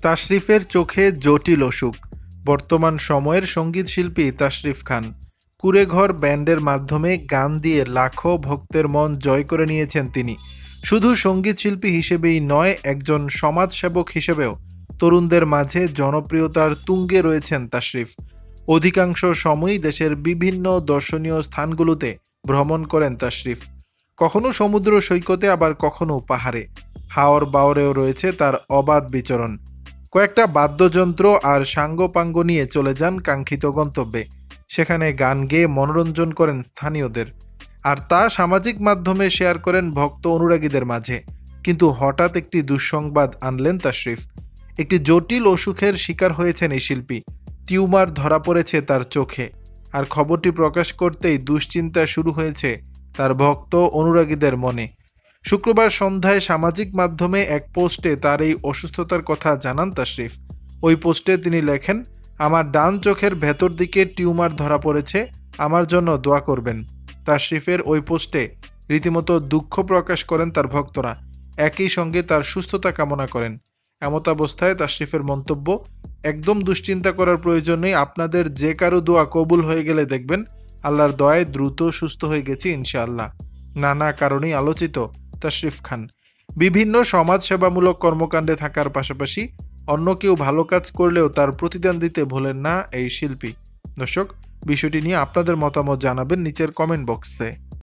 তাশরিফের চোখে জটিল অসুখ। বর্তমান সময়ের সঙ্গীত শিল্পী তাশরিফ খান কুঁড়েঘর ব্যান্ডের মাধ্যমে গান দিয়ে লাখো ভক্তের মন জয় করে নিয়েছেন তিনি। শুধু সঙ্গীত শিল্পী হিসেবেই নয়, একজন সমাজসেবক হিসেবেও তরুণদের মাঝে জনপ্রিয়তার তুঙ্গে রয়েছেন তাশরিফ। অধিকাংশ সময়ই দেশের বিভিন্ন দর্শনীয় স্থানগুলোতে ভ্রমণ করেন তাশরিফ। কখনো সমুদ্র সৈকতে, আবার কখনো পাহাড়ে। হাওর বাওরেও রয়েছে তার অবাধ বিচরণ। কয়েকটা বাদ্যযন্ত্র আর সাঙ্গপাঙ্গ নিয়ে চলে যান কাঙ্ক্ষিত গন্তব্যে। সেখানে গান গেয়ে মনোরঞ্জন করেন স্থানীয়দের, আর তা সামাজিক মাধ্যমে শেয়ার করেন ভক্ত অনুরাগীদের মাঝে। কিন্তু হঠাৎ একটি দুঃসংবাদ আনলেন তাশরিফ। একটি জটিল অসুখের শিকার হয়েছেন এই শিল্পী। টিউমার ধরা পড়েছে তার চোখে, আর খবরটি প্রকাশ করতেই দুশ্চিন্তা শুরু হয়েছে তার ভক্ত অনুরাগীদের মনে। শুক্রবার সন্ধ্যায় সামাজিক মাধ্যমে এক পোস্টে তার এই অসুস্থতার কথা জানান তাশরিফ। ওই পোস্টে তিনি লেখেন, আমার ডান চোখের ভেতর দিকে টিউমার ধরা পড়েছে, আমার জন্য দোয়া করবেন। তাশরিফের ওই পোস্টে রীতিমতো দুঃখ প্রকাশ করেন তার ভক্তরা, একই সঙ্গে তার সুস্থতা কামনা করেন। এমতাবস্থায় তাশরিফের মন্তব্য, একদম দুশ্চিন্তা করার প্রয়োজন নেই, আপনাদের যে কারো দোয়া কবুল হয়ে গেলে দেখবেন আল্লাহর দয়ায় দ্রুত সুস্থ হয়ে গেছি ইনশাআল্লাহ। নানা কারণেই আলোচিত তাশরিফ খান বিভিন্ন সমাজসেবামূলক কর্মকাণ্ডে থাকার পাশাপাশি অন্য কেউ ভালো কাজ করলেও তার প্রতিদান দিতে ভোলেন না এই শিল্পী। দর্শক, বিষয়টি নিয়ে আপনাদের মতামত জানাবেন নিচের কমেন্ট বক্সে।